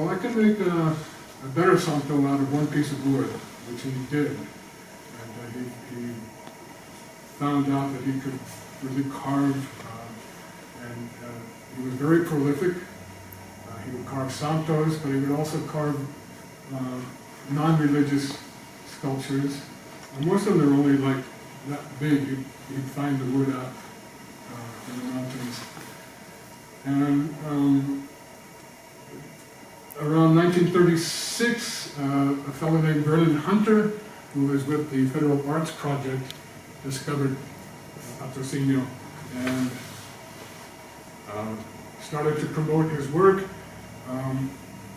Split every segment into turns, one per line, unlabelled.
well, I can make a better santo out of one piece of wood, which he did. And he found out that he could really carve, and he was very prolific. He would carve santos, but he would also carve non-religious sculptures. And most of them are only like that big. You'd find the wood out in the mountains. And around 1936, a fellow named Berlin Hunter, who was with the Federal Arts Project, discovered Patrociño and started to promote his work.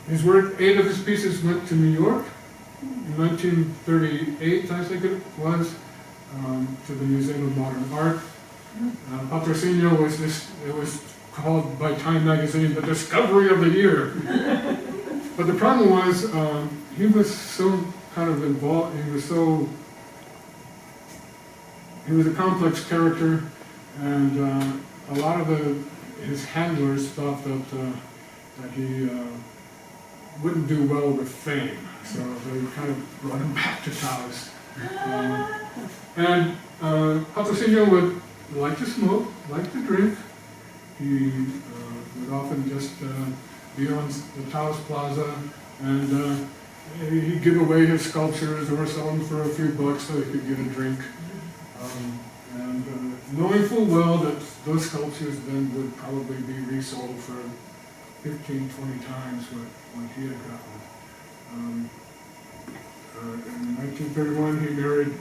8 of his pieces went to New York in 1938, I think it was, to the Museum of Modern Art. Patrociño was called by Time magazine the discovery of the year. But the problem was, he was so kind of involved, he was a complex character, and a lot of his handlers thought that he wouldn't do well with fame, so they kind of brought him back to Taos. And Patrociño would like to smoke, like to drink. He would often just be on the Taos Plaza, and he'd give away his sculptures or sell them for a few bucks so he could get a drink. Knowing full well that those sculptures then would probably be resold for 15, 20 times what he had gotten. In 1931, he married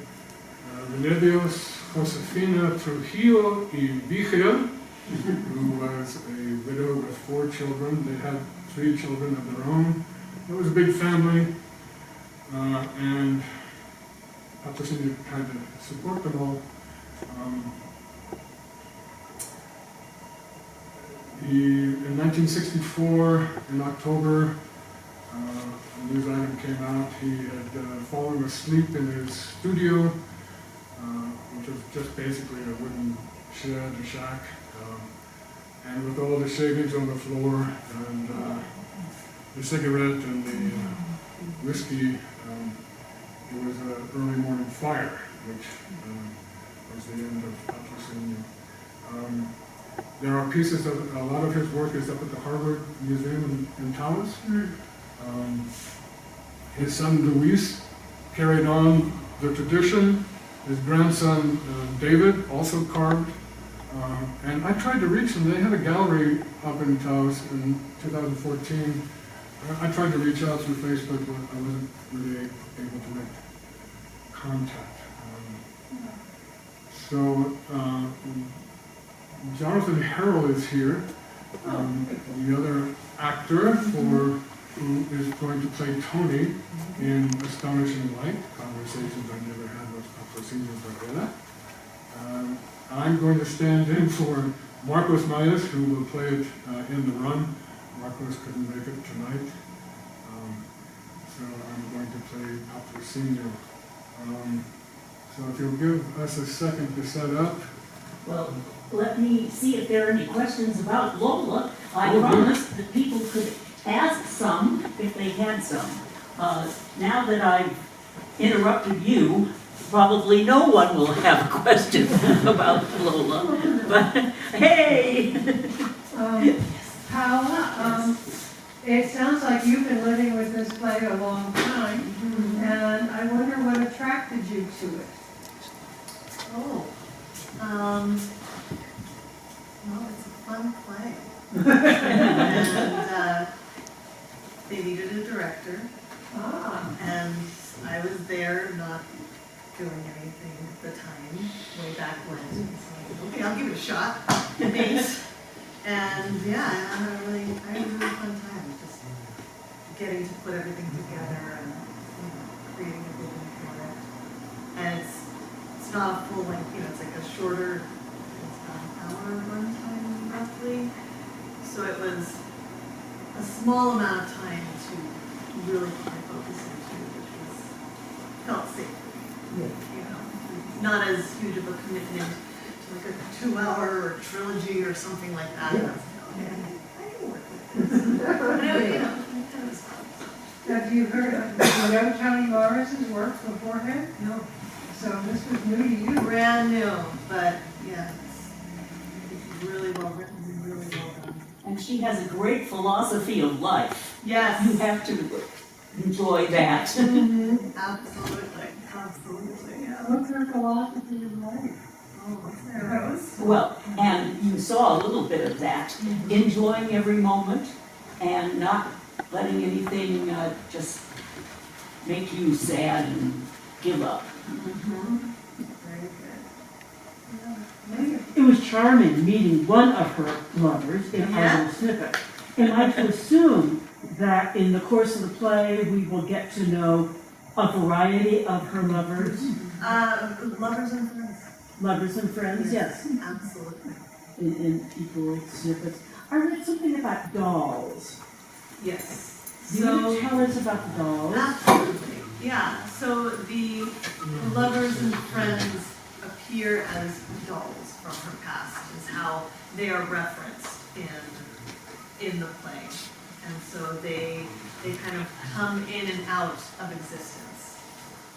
Remedios Josefina Trujillo y Vigil, who was a widow with 4 children. They had 3 children of their own. It was a big family, and Patrociño had to support them all. In 1964, in October, a news item came out. He had fallen asleep in his studio, which was just basically a wooden shed, a shack, and with all the shavings on the floor, and the cigarette and the whiskey, it was an early morning fire, which was the end of Patrociño. There are pieces of, a lot of his work is up at the Harvard Museum in Taos. His son Luis carried on the tradition. His grandson David also carved. And I tried to reach them. They had a gallery up in Taos in 2014. I tried to reach out through Facebook, but I wasn't really able to make contact. So Jonathan Harrell is here, the other actor who is going to play Tony in Astonishing Light, Conversations I Never Had with Patrociño Barela. I'm going to stand in for Marcos Mayas, who will play it in the run. Marcos couldn't make it tonight, so I'm going to play Patrociño. So if you'll give us a second to set up.
Well, let me see if there are any questions about Lola. I promised that people could ask some if they had some. Now that I've interrupted you, probably no one will have a question about Lola. But hey!
Paola, it sounds like you've been living with this play a long time, and I wonder what attracted you to it.
Oh, well, it's a fun play. And they needed a director, and I was there not doing anything at the time, way back when. So, okay, I'll give it a shot. Thanks. And yeah, I had a really fun time just getting to put everything together and creating a vision for it. And it's not a full length, it's like a shorter, it's about an hour runtime roughly. So it was a small amount of time to really put my focus into, which felt safe for me. Not as huge of a commitment to like a 2-hour trilogy or something like that. Yeah. I can work with this. And it was
Have you heard of, do you know Tony Morris's work beforehand?
No,
So this was new to you.
brand new, but yeah, it's really well written, really well done.
And she has a great philosophy of life. You
Yes.
have to enjoy that.
Absolutely, absolutely, yeah.
What's her philosophy of life?
Oh, what's there, Rose?
Well, and you saw a little bit of that, enjoying every moment and not letting anything just make you sad and give up.
Very good.
It was charming meeting one of her lovers in our
Yeah.
little snippet. Am I to assume that in the course of the play, we will get to know a variety of her lovers,
Lovers and friends,
lovers and friends? Yes,
absolutely.
in equal snippets. I read something about dolls.
Yes.
Do you want to tell us about the dolls?
Absolutely, yeah, so the lovers and friends appear as dolls from her past, is how they are referenced in the play. And so they kind of come in and out of existence.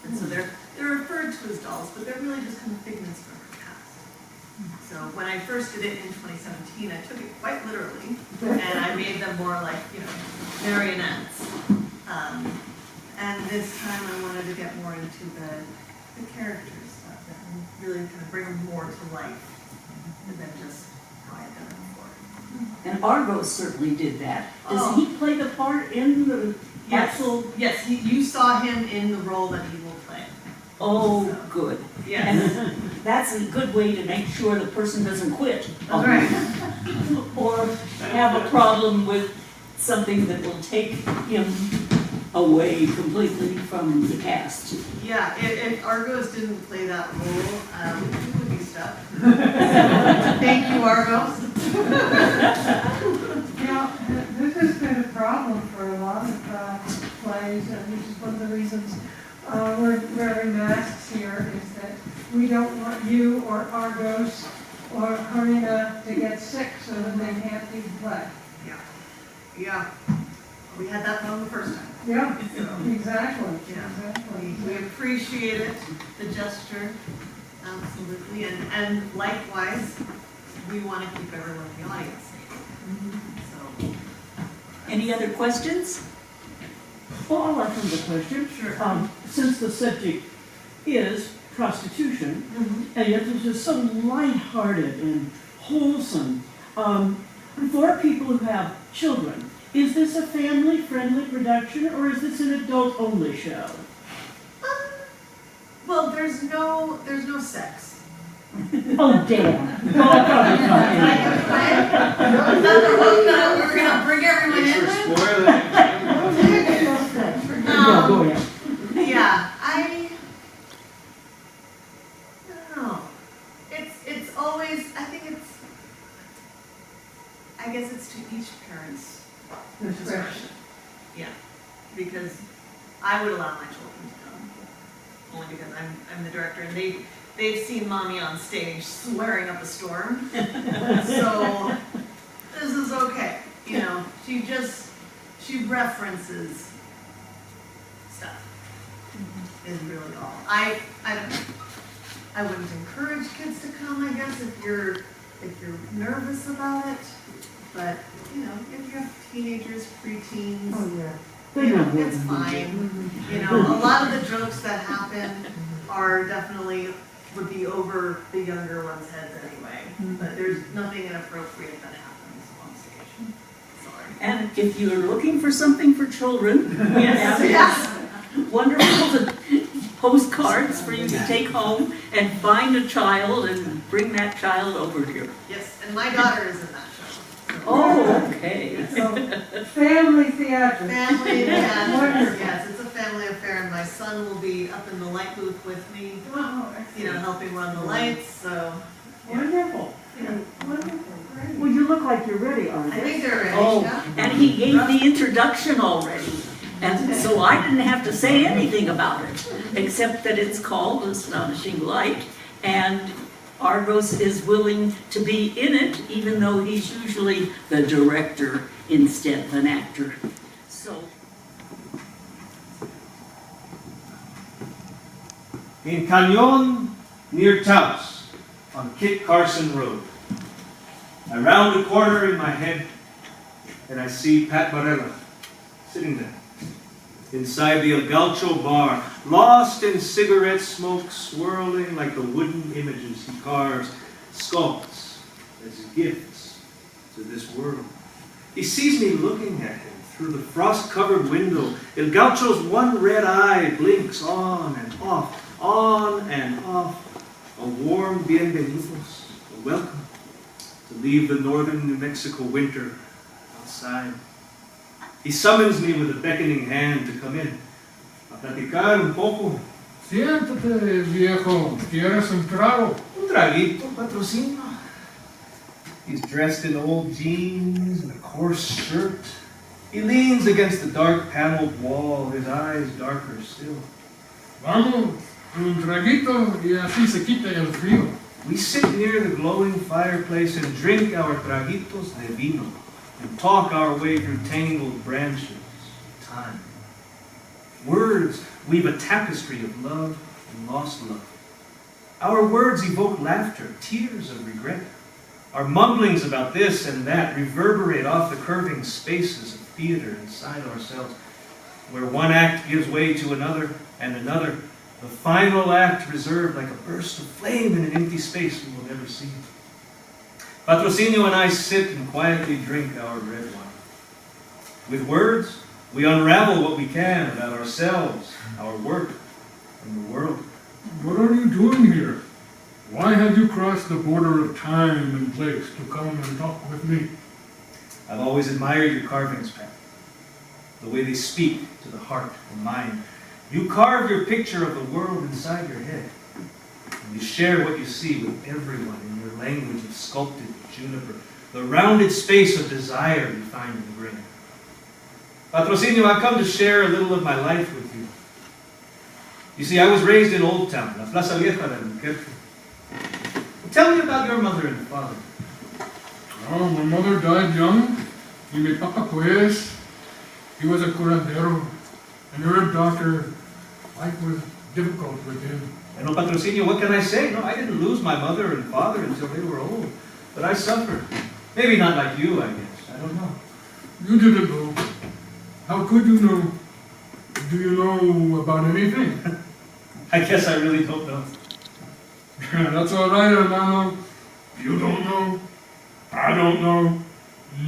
And so they're referred to as dolls, but they're really just kind of figments from her past. So when I first did it in 2017, I took it quite literally, and I made them more like, marionettes. And this time I wanted to get more into the characters stuff and really kind of bring them more to life than just how I had done it before.
And Argos certainly did that. Does
Oh.
he play the part in the actual?
Yes, you saw him in the role that he will play.
Oh, good.
Yes,
And that's a good way to make sure the person doesn't quit.
that's right.
Or have a problem with something that will take him away completely from the cast.
Yeah, if Argos didn't play that role, we would be stuck. Thank you, Argos.
Yeah, this has been a problem for a lot of plays, and which is one of the reasons we're wearing masks here, is that we don't want you or Argos or Karina to get sick so that they can't do the play.
Yeah, we had that problem the first time.
Yeah,
So,
exactly,
Yeah.
exactly.
we appreciate it, the gesture, absolutely, and likewise, we want to keep everyone in the audience safe. So,
Any other questions?
Well, I'll ask them the question.
Sure.
Since the subject is prostitution, and yet this is so lighthearted and wholesome, for people who have children, is this a family-friendly production, or is this an adult-only show?
well, there's no sex.
Oh, damn. Oh, I probably not.
Is that the hook that we're gonna bring everyone in with?
No, go ahead.
Yeah, I don't know. It's always, I guess it's to each parent's discretion. Yeah, because I would allow my children to come, only because I'm the director, and they've seen mommy on stage swearing up a storm. So this is okay, she references stuff. Is really all. I don't know. I wouldn't encourage kids to come, I guess, if you're nervous about it. But, if you have teenagers, preteens,
Oh, yeah.
it's fine. A lot of the jokes that happen are definitely would be over the younger ones' heads anyway. But there's nothing inappropriate that happens on stage. Sorry.
And if you're looking for something for children, we have wonderful postcards for you to take home and find a child and bring that child over here.
Yes, and my daughter is in that show. So.
Oh, okay.
So, family theater.
Family, yeah,
Wonderful.
yes, it's a family affair, and my son will be up in the light booth with me,
Oh, excellent.
helping run the lights, so.
Wonderful.
Yeah.
Wonderful, great.
Well, you look like you're ready,
I
aren't you?
think they're ready,
Oh,
yeah.
and he gave the introduction already. And so I didn't have to say anything about it, except that it's called Astonishing Light, and Argos is willing to be in it, even though he's usually the director instead of an actor. So
in Cañon near Taos on Kit Carson Road. I round a corner in my head and I see Pat Barela sitting there inside the El Gaucho bar, lost in cigarette smoke, swirling like the wooden images he carves, sculpts as gifts to this world. He sees me looking at him through the frost-covered window. El Gaucho's one red eye blinks on and off, on and off. A warm bienvenidos, a welcome to leave the northern New Mexico winter outside. He summons me with a beckoning hand to come in. A platicar un poco.
Siéntate, viejo. ¿Quieres un trago?
Un traguito, Patrociño. He's dressed in old jeans and a coarse shirt. He leans against the dark paneled wall, his eyes darker still.
Vamos, un traguito y así se quita el frío.
We sit near the glowing fireplace and drink our traguitos de vino and talk our way through tangled branches of time. Words weave a tapestry of love and lost love. Our words evoke laughter, tears of regret. Our mumblings about this and that reverberate off the curving spaces of theater inside ourselves, where one act gives way to another and another, the final act reserved like a burst of flame in an empty space we will never see. Patrociño and I sit and quietly drink our red wine. With words, we unravel what we can about ourselves, our work, and the world.
What are you doing here? Why have you crossed the border of time and place to come and talk with me?
I've always admired your carvings, Pat. The way they speak to the heart and mind. You carve your picture of the world inside your head. And you share what you see with everyone in your language of sculpted juniper, the rounded space of desire you find in the grain. Patrociño, I've come to share a little of my life with you. You see, I was raised in Old Town, La Plaza Vieja de Albuquerque. Tell me about your mother and father.
Oh, my mother died young. Y mi papa pues, he was a curandero. And you're a doctor. Life was difficult with him.
No, Patrociño, what can I say? No, I didn't lose my mother and father until they were old. But I suffered. Maybe not like you, I guess. I don't know.
You didn't know. How could you know? Do you know about anything?
I guess I really don't know.
That's all right, hermano. You don't know. I don't know.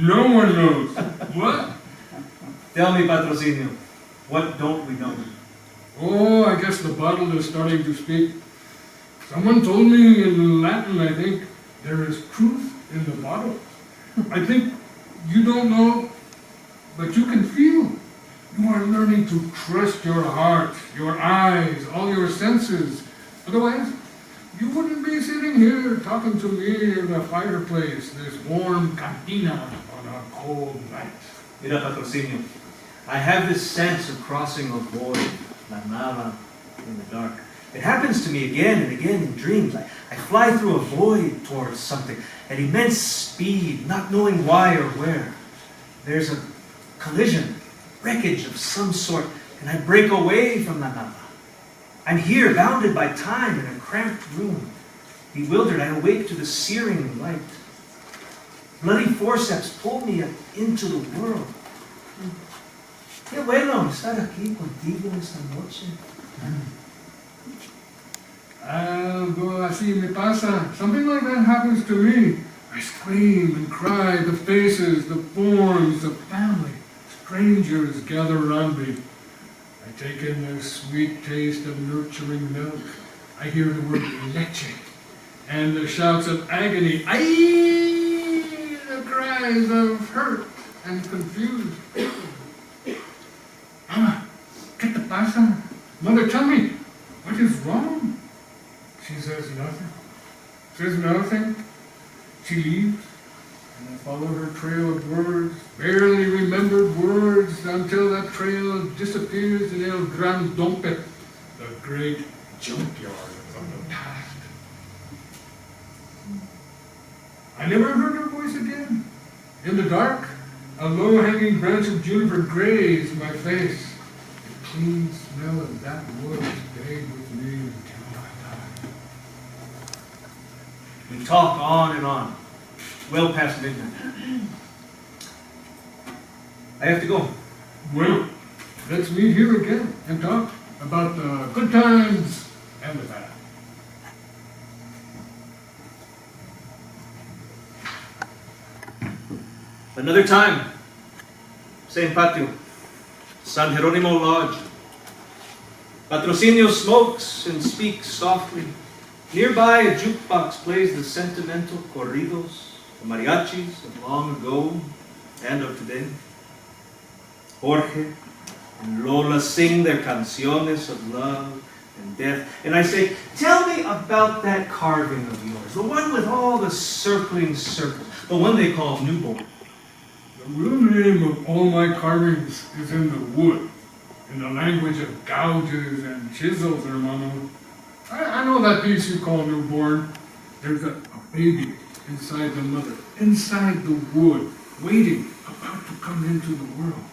No one knows. What?
Tell me, Patrociño, what don't we know?
Oh, I guess the bottle is starting to speak. Someone told me in Latin, I think, there is truth in the bottle. I think you don't know, but you can feel. You are learning to trust your heart, your eyes, all your senses. Otherwise, you wouldn't be sitting here talking to me in a fireplace, this warm cantina on a cold night.
Mira, Patrociño, I have this sense of crossing a void, la nada, in the dark. It happens to me again and again in dreams. I fly through a void towards something, at immense speed, not knowing why or where. There's a collision, wreckage of some sort, and I break away from la nada. I'm here, bounded by time in a cramped room. Bewildered, I awake to the searing light. Bloody forceps pull me into the world. Qué bueno estar aquí contigo esta noche.
Algo así me pasa. Something like that happens to me. I scream and cry. The faces, the forms, the family. Strangers gather around me. I take in the sweet taste of nurturing milk. I hear the word leche and the shouts of agony. Aye! The cries of hurt and confused. Mama, ¿qué te pasa? Mother, tell me, what is wrong? She says nothing. Says nothing. She leaves, and I follow her trail of words, barely remembered words, until that trail disappears in El Gran Dompe, the great junkyard of the past. I never heard her voice again. In the dark, a low-hanging branch of juniper grazed my face. The clean smell of that wood stayed with me until
We talk on and on, well past midnight. I have to go.
Well, let's meet here again and talk about the good times and the bad.
Another time, same patio, San Jeronimo Lodge. Patrociño smokes and speaks softly. Nearby, a jukebox plays the sentimental corridos, the mariachis of long ago and of today. Jorge and Lola sing their canciones of love and death. And I say, tell me about that carving of yours, the one with all the circling circles, the one they call newborn.
The real name of all my carvings is in the wood, in the language of gouges and chisels, hermano. I know that piece you call newborn. There's a baby inside the mother, inside the wood, waiting, about to come into the world.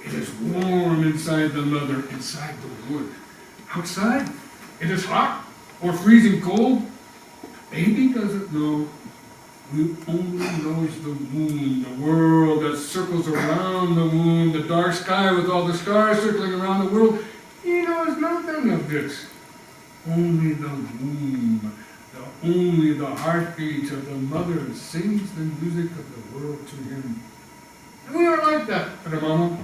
It is warm inside the mother, inside the wood. Outside, it is hot or freezing cold. Baby doesn't know. We only knows the moon, the world that circles around the moon, the dark sky with all the stars circling around the world. He knows nothing of this. Only the womb, only the heartbeat of the mother sings the music of the world to him. And we are like that, hermano.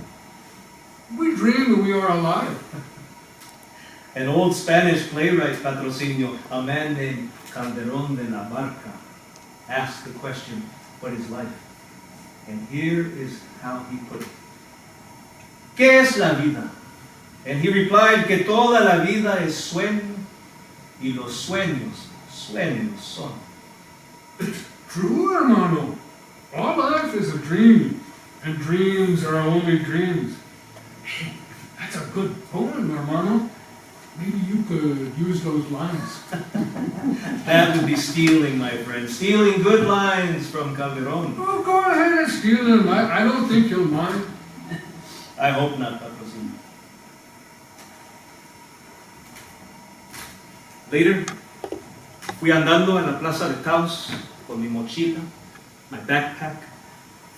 We dream that we are alive.
An old Spanish playwright, Patrociño, a man named Calderón de la Barca, asked the question, what is life? And here is how he put it. ¿Qué es la vida? And he replied que toda la vida es sueño y los sueños, sueños son.
It's true, hermano. All life is a dream, and dreams are only dreams. Hey, that's a good poem, hermano. Maybe you could use those lines.
That would be stealing, my friend. Stealing good lines from Calderón.
Oh, go ahead and steal them. I don't think you'll mind.
I hope not, Patrociño. Later, fui andando en la Plaza de Taos con mi mochila, my backpack,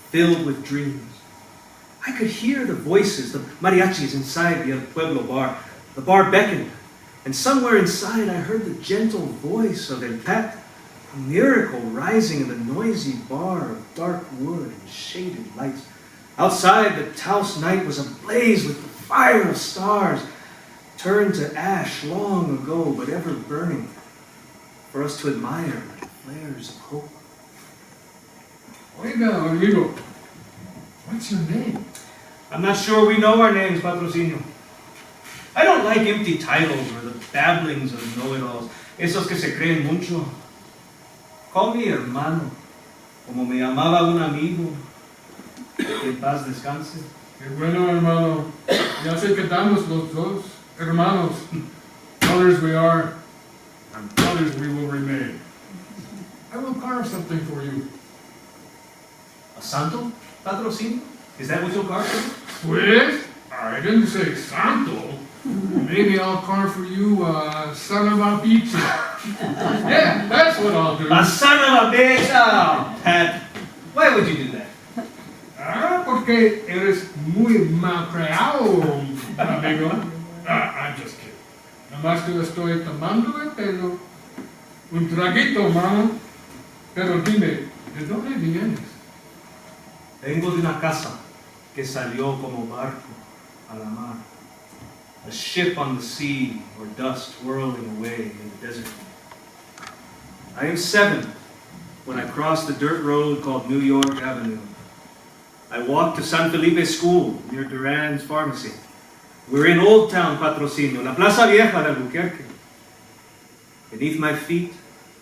filled with dreams. I could hear the voices, the mariachis inside the El Pueblo bar. The bar beckoned, and somewhere inside I heard the gentle voice of El Pat, a miracle rising in the noisy bar of dark wood and shaded lights. Outside, the Taos night was ablaze with the fire of stars, turned to ash long ago, but ever burning, for us to admire like flares of hope.
Oiga, amigo, what's your name?
I'm not sure we know our names, Patrociño. I don't like empty titles or the babblings of know-it-alls, esos que se creen mucho. Call me hermano, como me llamaba un amigo. Que en paz descanse.
Qué bueno, hermano. Ya sé que estamos los dos, hermanos. Brothers we are, and brothers we will remain. I will carve something for you.
A santo, Patrociño? Is that what you'll carve for me?
Pues, I didn't say santo. Maybe I'll carve for you a son of a pizza. Yeah, that's what I'll do.
A son of a bitch! Oh, Pat, why would you do that?
Ah, porque eres muy mal creado, amigo. I'm just kidding. Nomás que estoy tomando el pelo. Un traguito, mano. Pero dime, ¿de dónde vienes?
Vengo de una casa que salió como barco a la mar. A ship on the sea or dust whirling away in the desert. I am 7 when I crossed the dirt road called New York Avenue. I walked to San Felipe School near Duran's Pharmacy. We're in Old Town Patrociño, La Plaza Vieja de Albuquerque. Beneath my feet,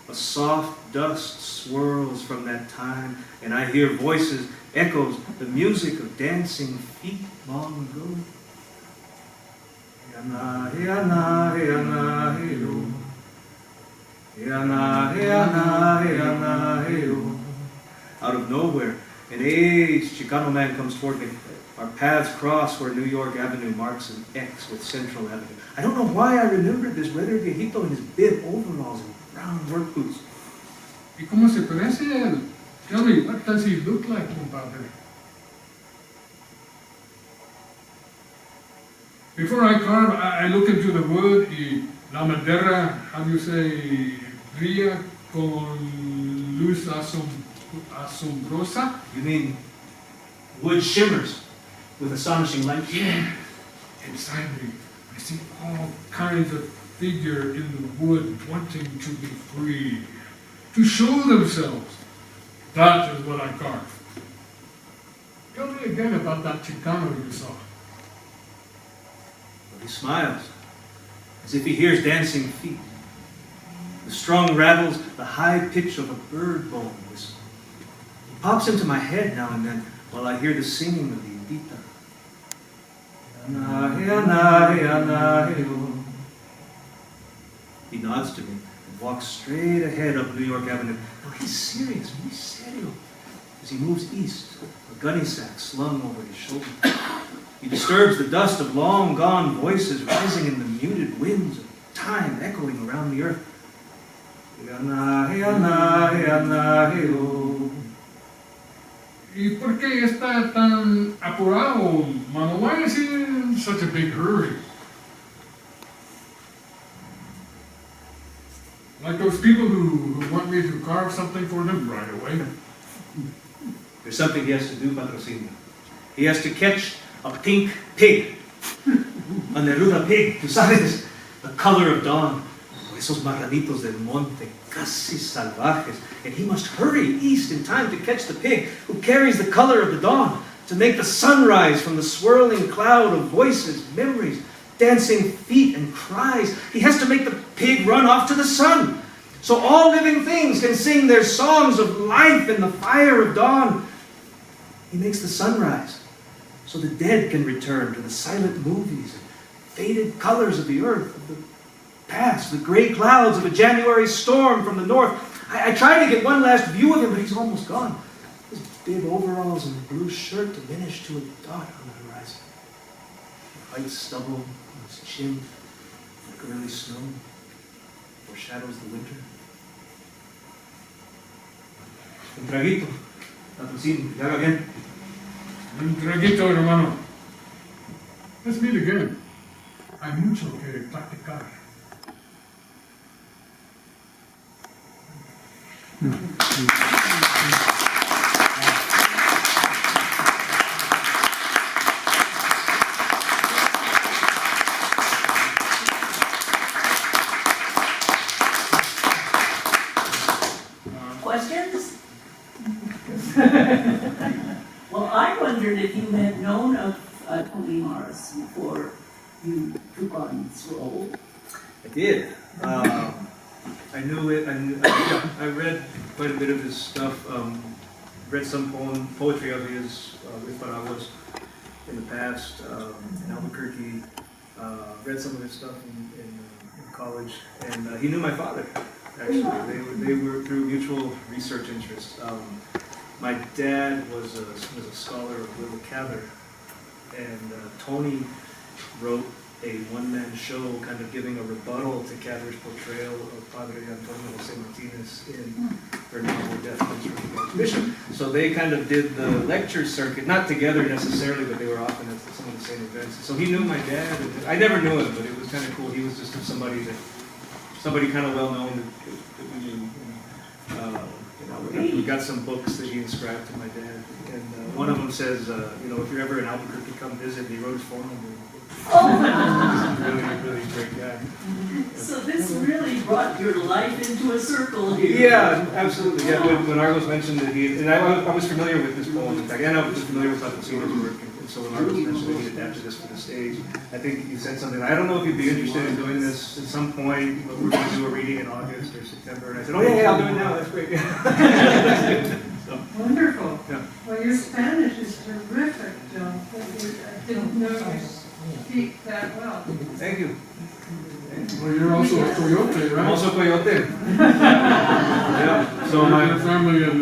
a soft dust swirls from that time, and I hear voices, echoes, the music of dancing feet long ago. Hey-ana, hey-ana, hey-ana, hey-oh. Hey-ana, hey-ana, hey-ana, hey-oh. Out of nowhere, an aged Chicano man comes toward me. Our paths cross where New York Avenue marks an X with Central Avenue. I don't know why I remembered this redder viejito in his bib overalls and brown work boots.
¿Y cómo se parece él? Tell me, what does he look like, compadre? Before I carve, I look into the wood y la madera, how do you say, brilla con luz asombrosa.
You mean wood shimmers with astonishing light?
Yeah. Inside me, I see all kinds of figure in the wood wanting to be free, to show themselves. That is what I carve. Tell me again about that Chicano you saw.
He smiles, as if he hears dancing feet. The strung rattles the high pitch of a bird bone whistle. He pops into my head now and then while I hear the singing of the Indita. He nods to me and walks straight ahead up New York Avenue. No, he's serious, muy serio. As he moves east, a gunny sack slung over his shoulder. He disturbs the dust of long-gone voices rising in the muted winds of time echoing around the earth.
¿Y por qué está tan apurado, mano? Why is he in such a big hurry? Like those people who want me to carve something for them right away.
There's something he has to do, Patrociño. He has to catch a pink pig. A Neruda pig, tú sabes, the color of dawn. Esos marranitos del monte, casi salvajes. And he must hurry east in time to catch the pig who carries the color of the dawn, to make the sunrise from the swirling cloud of voices, memories, dancing feet, and cries. He has to make the pig run off to the sun, so all living things can sing their songs of life in the fire of dawn. He makes the sunrise, so the dead can return to the silent movies and faded colors of the earth, of the past, the gray clouds of a January storm from the north. I try to get one last view of him, but he's almost gone. His big overalls and blue shirt diminish to a dot on the horizon. White stubble on his chin, like early snow, foreshadows the winter. Un traguito, Patrociño, que haga bien.
Un traguito, hermano. Let's meet again. Hay mucho que platicar.
Questions? Well, I wondered if you had known of Tony Morris before you took on this role.
I did. I knew it. I read quite a bit of his stuff. Read some poetry of his with Paraguas in the past in Albuquerque. Read some of his stuff in college, and he knew my father. Actually, they were through mutual research interests. My dad was a scholar of Little Cather, and Tony wrote a one-man show kind of giving a rebuttal to Cather's portrayal of Padre Antonio Jose Martinez in her novel Death Comes from the Archbishop. So they kind of did the lecture circuit, not together necessarily, but they were often at some of the same events. So he knew my dad. And I never knew him, but it was kind of cool. He was just somebody kind of well-known that we knew. We got some books that he inscribed to my dad, and one of them says, if you're ever in Albuquerque, come visit. He wrote his phone number in the book.
Oh.
He's a really great guy.
So this really brought your life into a circle here.
Yeah, absolutely. Yeah, when Argos mentioned that I was familiar with this poem, in fact, and I was familiar with Patrociño's work, and so when Argos mentioned that he adapted this for the stage, I think he said something. I don't know if you'd be interested in doing this at some point, but we're going to do a reading in August or September. And I said, oh yeah, I'll do it now. That's great. So,
Wonderful.
yeah.
Well, your Spanish is terrific, John. I didn't know you speak that well.
Thank you.
Well, you're also a coyote, right?
I'm also Coyote. Yeah. So
Your family in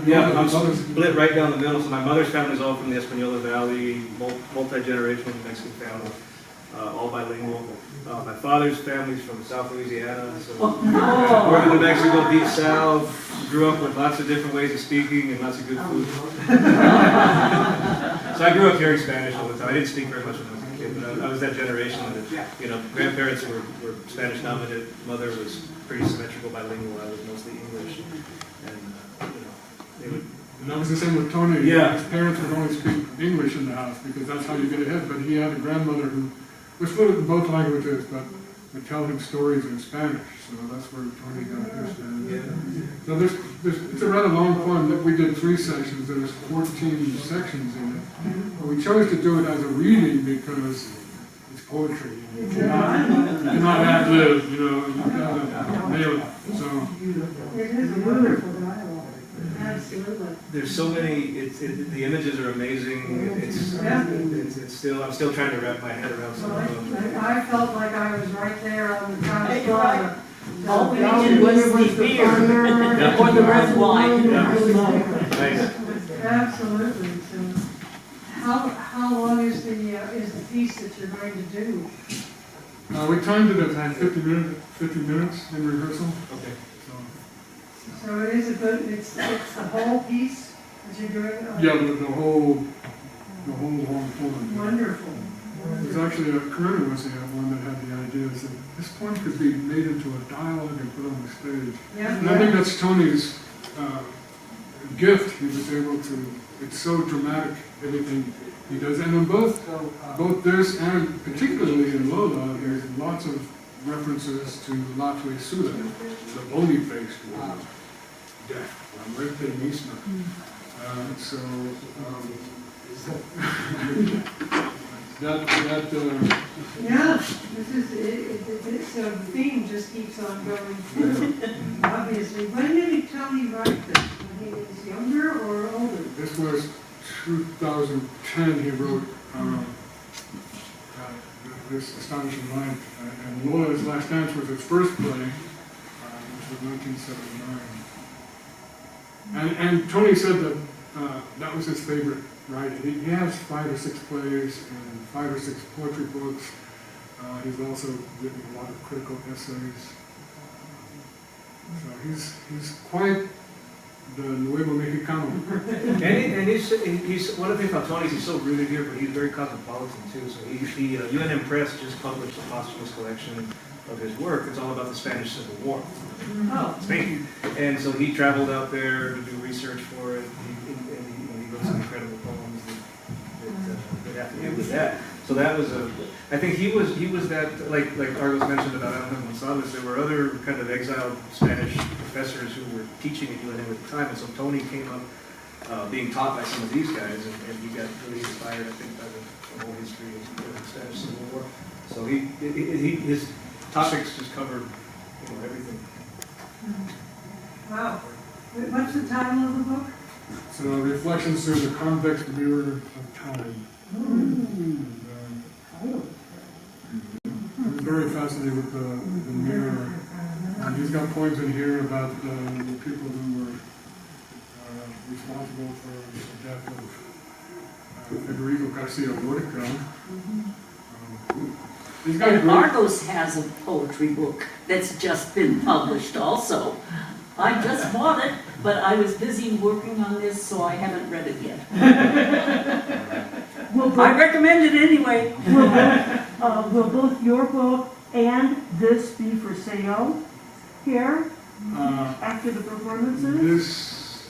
Yeah, I'm
Espanola.
split right down the middle. So my mother's family is all from the Espanola Valley, multi-generational Mexican family. all bilingual. My father's family's from South Louisiana, so
Oh.
north of New Mexico, deep south. Grew up with lots of different ways of speaking and lots of good food. So I grew up hearing Spanish all the time. I didn't speak very much when I was a kid, but I was that generation that, grandparents were Spanish dominant. Mother was pretty symmetrical bilingual. I was mostly English, and they would.
And that was the same with Tony.
Yeah.
His parents would only speak English in the house because that's how you get ahead. But he had a grandmother who was fluent in both languages, but would tell him stories in Spanish. So that's where Tony got his Spanish. So it's a rather long poem that we did 3 sections. There's 14 sections in it. But we chose to do it as a reading because it's poetry. You cannot ad-lib, you gotta nail it. So
It is a wonderful dialogue. Absolutely.
There's so many. The images are amazing. It's still. I'm still trying to wrap my head around some of them.
I felt like I was right there on the
Hey,
Plaza.
All we needed was the beer or the red wine.
Nice.
Absolutely. So, how long is the piece that you're going to do?
we timed it at 50 minutes in rehearsal.
Okay.
So it is it's the whole piece that you're doing?
Yeah, the whole long poem.
Wonderful.
There's actually a Corinna was the one that had the idea that this poem could be made into a dialogue and put on the stage.
Yeah.
And I think that's Tony's gift. He was able to. It's so dramatic everything he does, and in both this and particularly in Lola, there's lots of references to La Travesura, the bony-faced one. Death, la muerte misma.
Yeah, this is, so the theme just keeps on going through, obviously. When did Tony write this? When he was younger or older?
This was 2010, he wrote this Astonishing Light, and Lola's Last Dance was his first play, which was 1979. And Tony said that that was his favorite writing. He has 5 or 6 plays and 5 or 6 poetry books. He's also written a lot of critical essays. So he's quite the Nuevo Mexicano.
And he's one of the things about Tony is he's so rooted here, but he's very cosmopolitan too. So UNM Press just published a posthumous collection of his work. It's all about the Spanish Civil War.
Oh.
Spain. And so he traveled out there to do research for it. He wrote some incredible poems that have to do with that. So that was I think he was that, like Argos mentioned about Alvin Gonzalez, there were other kind of exiled Spanish professors who were teaching at UNM at the time, and so Tony came up being taught by some of these guys, and he got really inspired, I think, by the whole history of the Spanish Civil War. So his topics just covered everything.
Wow. What's the title of the book?
So Reflections Through the Convex Mirror of Time. I'm very fascinated with the mirror. And he's got poems in here about the people who were responsible for the death of Federico Garcia Lorca. He's got
And
great.
Argos has a poetry book that's just been published also. I just bought it, but I was busy working on this, so I haven't read it yet. I recommend it anyway.
Will both your book and this be for sale here after the performances?
This,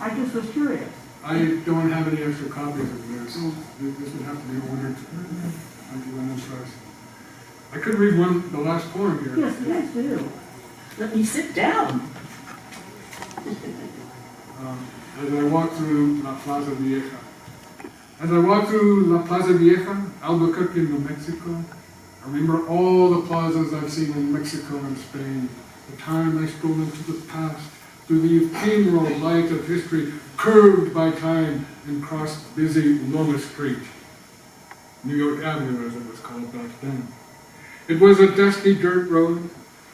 I just was curious.
I don't have any extra copies of this. This would have to be ordered. I could read the last poem here.
Yes, please do.
Let me sit down.
As I walk through La Plaza Vieja. As I walk through La Plaza Vieja, Albuquerque, New Mexico, I remember all the plazas I've seen in Mexico and Spain. The time I strolled into the past, through the ephemeral light of history, curved by time, and crossed busy Loma Street. New York Avenue, as it was called back then. It was a dusty dirt road,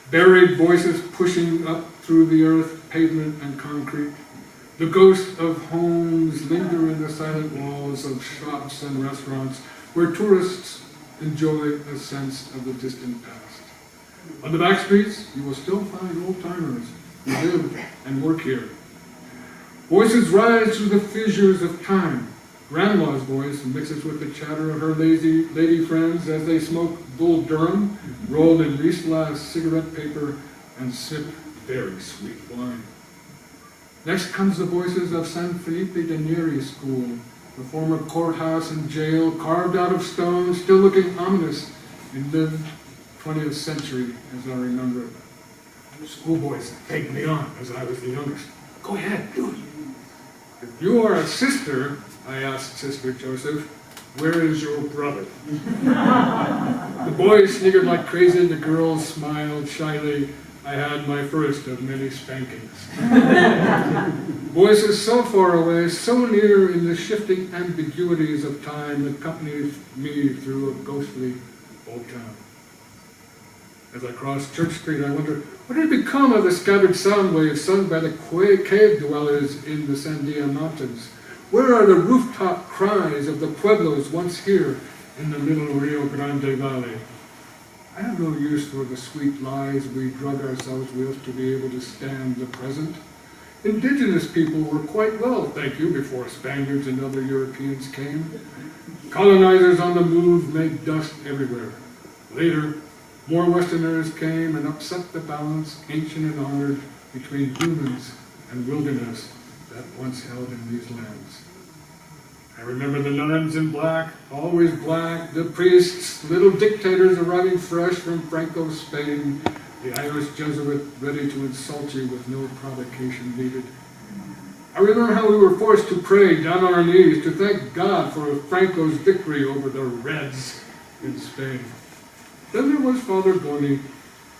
buried voices pushing up through the earth, pavement and concrete. The ghosts of homes linger in the silent walls of shops and restaurants where tourists enjoy a sense of the distant past. On the back streets, you will still find old-timers who live and work here. Voices rise through the fissures of time. Grandma's voice mixes with the chatter of her lazy lady friends as they smoke Bull Durham, roll in Rieslas cigarette paper, and sip very sweet wine. Next comes the voices of San Felipe de Neri School, the former courthouse and jail carved out of stone, still looking ominous in mid-20th century as I remember it. Schoolboys egged me on as I was the youngest. Go ahead, do it. If you are a sister, I asked Sister Joseph, where is your brother? The boys sniggered like crazy, the girls smiled shyly. I had my first of many spankings. Voices so far away, so near in the shifting ambiguities of time that accompanied me through a ghostly old town. As I crossed Church Street, I wondered, what had become of the scattered sound waves sung by the cave dwellers in the Sandia Mountains? Where are the rooftop cries of the pueblos once here in the little Rio Grande Valley? I have no use for the sweet lies we drug ourselves with to be able to stand the present. Indigenous people were quite well, thank you, before Spaniards and other Europeans came. Colonizers on the move made dust everywhere. Later, more Westerners came and upset the balance, ancient and honored, between humans and wilderness that once held in these lands. I remember the nuns in black, always black, the priests, little dictators arriving fresh from Franco's Spain, the Irish Jesuit ready to insult you with no provocation needed. I remember how we were forced to pray down on our knees to thank God for Franco's victory over the Reds in Spain. Then there was Father Boni,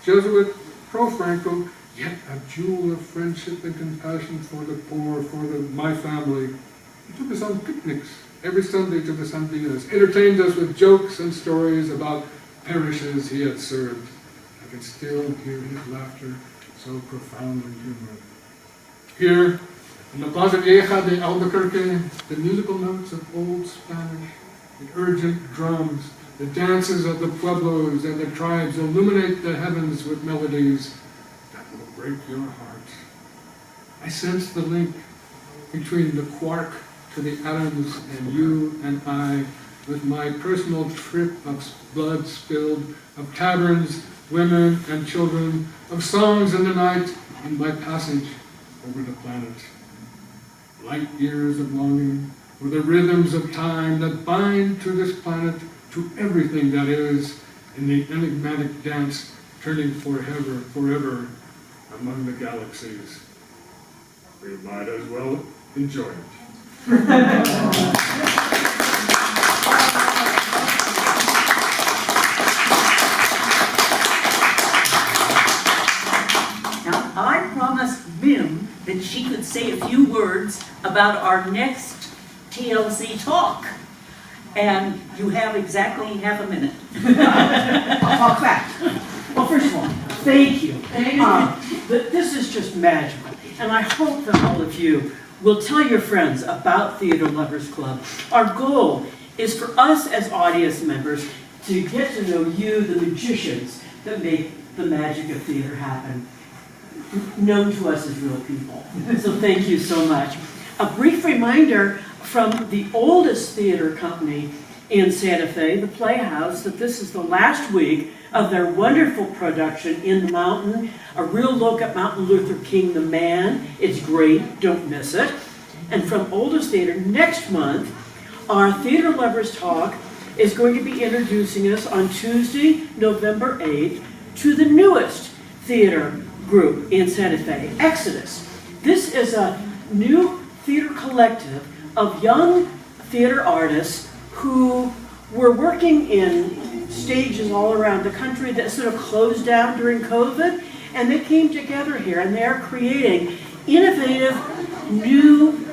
Jesuit, pro-Franco, yet a jewel of friendship and compassion for the poor, for my family. He took us on picnics every Sunday to the Sandinas, entertained us with jokes and stories about parishes he had served. I can still hear his laughter, so profoundly human. Here, in the Plaza Vieja de Albuquerque, the musical notes of old Spanish, the urgent drums, the dances of the pueblos and the tribes illuminate the heavens with melodies that will break your heart. I sense the link between the quark to the atoms and you and I, with my personal trip of blood spilled, of taverns, women and children, of songs in the night, and my passage over the planet. Light years of longing for the rhythms of time that bind to this planet, to everything that is, in the enigmatic dance turning forever among the galaxies. We might as well enjoy it.
Now, I promised Bim that she could say a few words about our next TLC talk. And you have exactly half a minute.
I'll talk fast. Well, first of all, thank you. This is just magical. And I hope that all of you will tell your friends about Theater Lovers Club. Our goal is for us as audience members to get to know you, the magicians that make the magic of theater happen, known to us as real people. So thank you so much. A brief reminder from the oldest theater company in Santa Fe, the Playhouse, that this is the last week of their wonderful production, In the Mountain, a real look at Martin Luther King, the man. It's great, don't miss it. And from Oldest Theater, next month, our Theater Lovers Talk is going to be introducing us on Tuesday, November 8th, to the newest theater group in Santa Fe, Exodus. This is a new theater collective of young theater artists who were working in stages all around the country that sort of closed down during COVID, and they came together here, and they're creating innovative new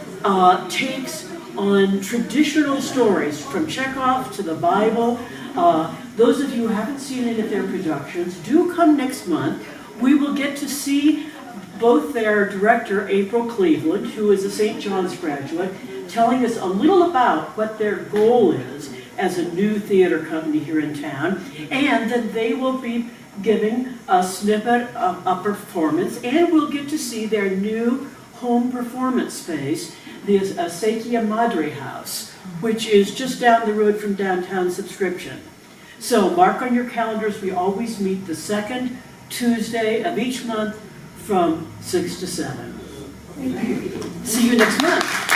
takes on traditional stories, from Chekhov to the Bible. Those of you who haven't seen any of their productions, do come next month. We will get to see both their director, April Cleveland, who is a St. John's graduate, telling us a little about what their goal is as a new theater company here in town, and then they will be giving a snippet of a performance, and we'll get to see their new home performance space, the Acequia Madre House, which is just down the road from downtown Subscription. So mark on your calendars, we always meet the second Tuesday of each month from 6 to 7. See you next month.